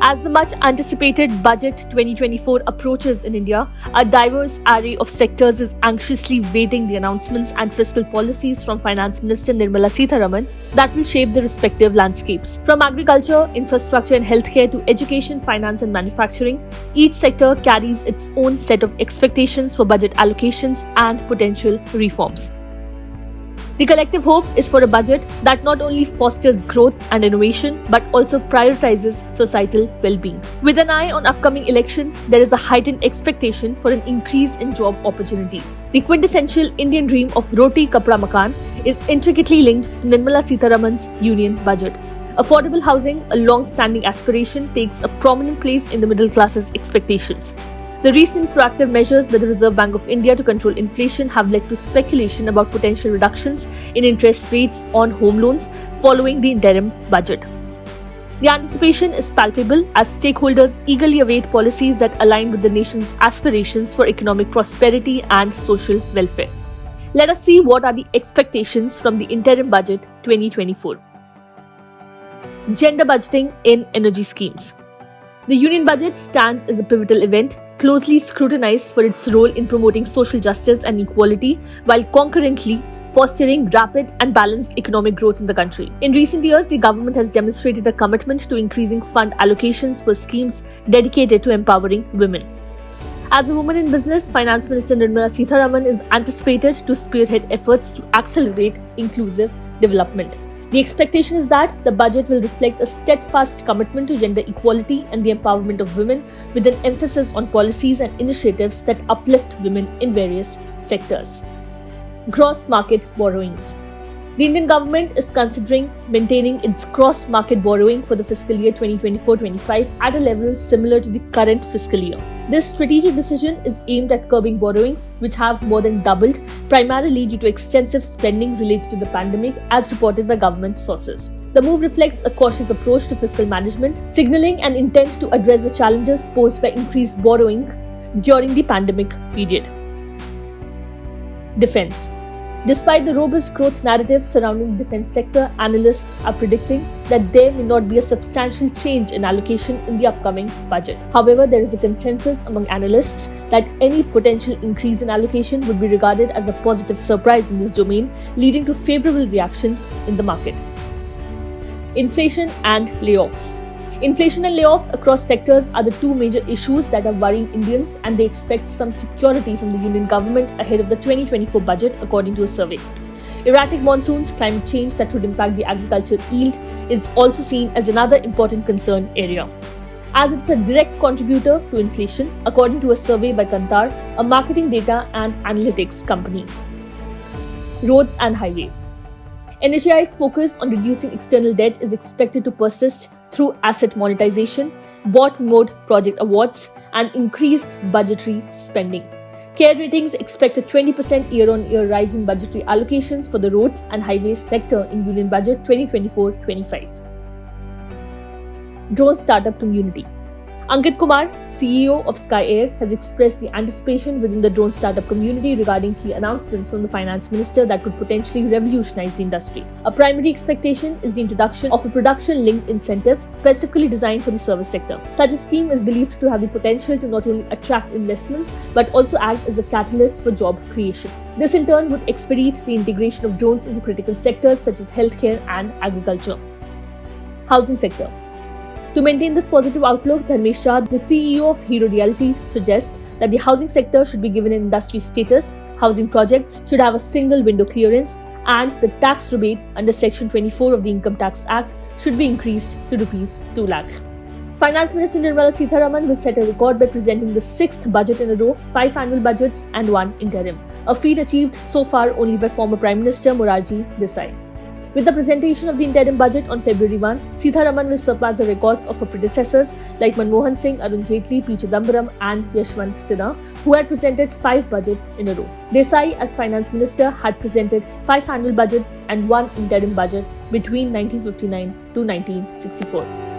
As the much anticipated Budget 2024 approaches in India, a diverse array of sectors is anxiously waiting the announcements and fiscal policies from Finance Minister Nirmala Sitharaman that will shape the respective landscapes. From agriculture, infrastructure and healthcare to education, finance and manufacturing, each sector carries its own set of expectations for budget allocations and potential reforms. The collective hope is for a budget that not only fosters growth and innovation but also prioritizes societal well-being. With an eye on upcoming elections, there is a heightened expectation for an increase in job opportunities. The quintessential Indian dream of Roti Kapda Makan is intricately linked to Nirmala Sitharaman's union budget. Affordable housing, a long-standing aspiration, takes a prominent place in the middle class's expectations. The recent proactive measures by the Reserve Bank of India to control inflation have led to speculation about potential reductions in interest rates on home loans following the interim budget. The anticipation is palpable as stakeholders eagerly await policies that align with the nation's aspirations for economic prosperity and social welfare. Let us see what are the expectations from the interim budget 2024. Gender budgeting in energy schemes. The union budget stands as a pivotal event, closely scrutinized for its role in promoting social justice and equality while concurrently fostering rapid and balanced economic growth in the country. In recent years, the government has demonstrated a commitment to increasing fund allocations for schemes dedicated to empowering women. As a woman in business, Finance Minister Nirmala Sitharaman is anticipated to spearhead efforts to accelerate inclusive development. The expectation is that the budget will reflect a steadfast commitment to gender equality and the empowerment of women, with an emphasis on policies and initiatives that uplift women in various sectors. Gross market borrowings. The Indian government is considering maintaining its gross market borrowing for the fiscal year 2024-25 at a level similar to the current fiscal year. This strategic decision is aimed at curbing borrowings, which have more than doubled, primarily due to extensive spending related to the pandemic, as reported by government sources. The move reflects a cautious approach to fiscal management, signaling an intent to address the challenges posed by increased borrowing during the pandemic period. Defense. Despite the robust growth narrative surrounding the defense sector, analysts are predicting that there may not be a substantial change in allocation in the upcoming budget. However, there is a consensus among analysts that any potential increase in allocation would be regarded as a positive surprise in this domain, leading to favorable reactions in the market. Inflation and layoffs. Inflation and layoffs across sectors are the two major issues that are worrying Indians, and they expect some security from the union government ahead of the 2024 budget, according to a survey. Erratic monsoons, climate change that would impact the agriculture yield is also seen as another important concern area, as it's a direct contributor to inflation, according to a survey by Kantar, a marketing data and analytics company. Roads and highways. NHAI's focus on reducing external debt is expected to persist through asset monetization, bought mode project awards, and increased budgetary spending. CARE Ratings expect a 20% year-on-year rise in budgetary allocations for the roads and highways sector in Union Budget 2024-25. Drone startup community. Ankit Kumar, CEO of Sky Air, has expressed the anticipation within the drone startup community regarding key announcements from the Finance Minister that could potentially revolutionize the industry. A primary expectation is the introduction of a production-linked incentive specifically designed for the service sector. Such a scheme is believed to have the potential to not only attract investments but also act as a catalyst for job creation. This in turn would expedite the integration of drones into critical sectors such as healthcare and agriculture. Housing sector. To maintain this positive outlook, Dharmesh Shah, the CEO of Hero Realty, suggests that the housing sector should be given an industry status, housing projects should have a single window clearance, and the tax rebate under Section 24 of the Income Tax Act should be increased to Rs 2 lakh. Finance Minister Nirmala Sitharaman will set a record by presenting the 6th budget in a row, 5 annual budgets and 1 interim, a feat achieved so far only by former Prime Minister Morarji Desai. With the presentation of the interim budget on February 1, Sitharaman will surpass the records of her predecessors like Manmohan Singh, Arun Jaitley, P. Chidambaram and Yashwant Sinha, who had presented 5 budgets in a row. Desai, as Finance Minister, had presented 5 annual budgets and 1 interim budget between 1959 to 1964.